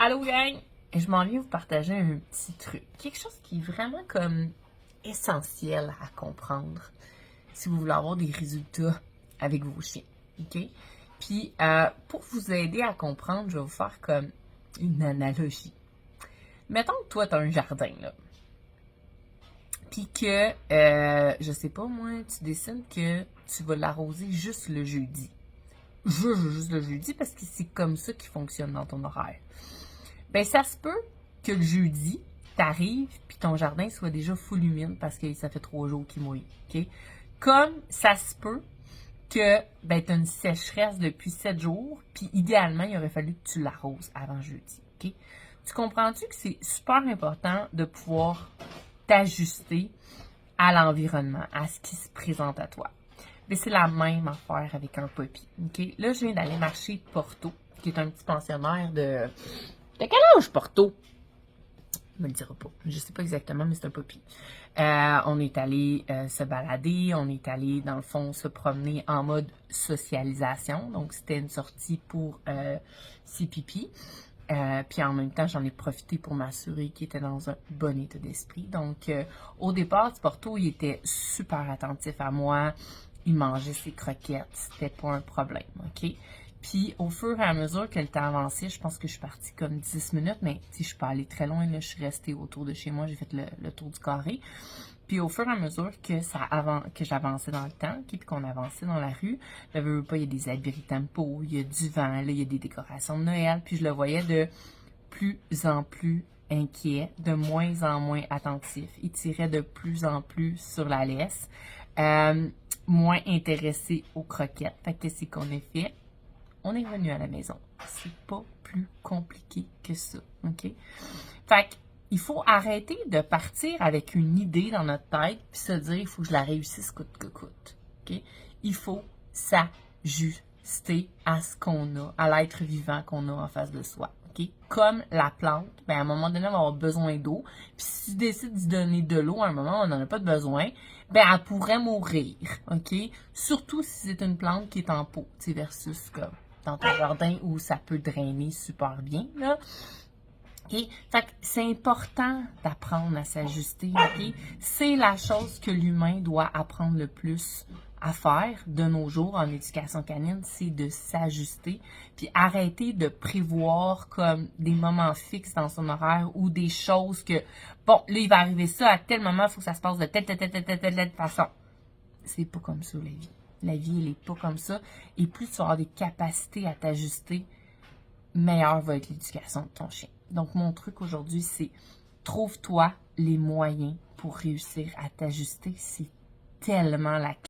Allô gang! Et je m'en viens vous partager un petit truc. Quelque chose qui est vraiment comme essentiel à comprendre si vous voulez avoir des résultats avec vos chiens. OK? Puis, pour vous aider à comprendre, je vais vous faire comme une analogie. Mettons que toi, tu as un jardin, là. Puis que, je sais pas moi, tu décides que tu vas l'arroser juste le jeudi. Juste le jeudi parce que c'est comme ça qui fonctionne dans ton horaire. Ben, ça se peut que le jeudi, t'arrives puis ton jardin soit déjà full humide parce que ça fait 3 jours qu'il mouille. OK? Comme ça se peut que ben, tu as une sécheresse depuis 7 jours, puis idéalement, il aurait fallu que tu l'arroses avant jeudi. OK? Tu comprends-tu que c'est super important de pouvoir t'ajuster à l'environnement, à ce qui se présente à toi? Mais c'est la même affaire avec un puppy. OK? Là, je viens d'aller marcher Porto, qui est un petit pensionnaire de quel âge, Porto? Je me le dira pas. Je sais pas exactement, mais c'est un puppy. On est allé se balader, on est allé, dans le fond, se promener en mode socialisation. Donc, c'était une sortie pour ses pipis. Puis en même temps, j'en ai profité pour m'assurer qu'il était dans un bon état d'esprit. Donc, au départ du Porto, il était super attentif à moi. Il mangeait ses croquettes. C'était pas un problème, OK? Puis, au fur et à mesure que le temps avançait, je pense que je suis partie comme 10 minutes, mais je suis pas allée très loin, là, je suis restée autour de chez moi, j'ai fait le tour du carré. Puis, au fur et à mesure que que j'avançais dans le temps, puis qu'on avançait dans la rue, je ne veux pas, il y a des abris tempo, il y a du vent, là, il y a des décorations de Noël, puis je le voyais de plus en plus inquiet, de moins en moins attentif. Il tirait de plus en plus sur la laisse, moins intéressé aux croquettes. Fait que qu'est-ce qu'on a fait? On est revenu à la maison. C'est pas plus compliqué que ça, OK? Fait qu'il faut arrêter de partir avec une idée dans notre tête puis se dire, il faut que je la réussisse coûte que coûte, OK? Il faut s'ajuster à ce qu'on a, à l'être vivant qu'on a en face de soi, OK? Comme la plante, ben à un moment donné, on va avoir besoin d'eau. Puis si tu décides d'y donner de l'eau, à un moment, on n'en a pas de besoin, ben elle pourrait mourir, OK? Surtout si c'est une plante qui est en pot, tu sais, versus comme dans ton jardin où ça peut drainer super bien, là. OK? Fait que c'est important d'apprendre à s'ajuster, OK? C'est la chose que l'humain doit apprendre le plus à faire de nos jours en éducation canine, c'est de s'ajuster, puis arrêter de prévoir comme des moments fixes dans son horaire ou des choses que, bon, là, il va arriver ça, à tel moment, il faut que ça se passe de telle façon. C'est pas comme ça, la vie. La vie, elle est pas comme ça. Et plus tu vas avoir des capacités à t'ajuster, meilleure va être l'éducation de ton chien. Donc, mon truc aujourd'hui, c'est trouve-toi les moyens pour réussir à t'ajuster. C'est tellement la clé.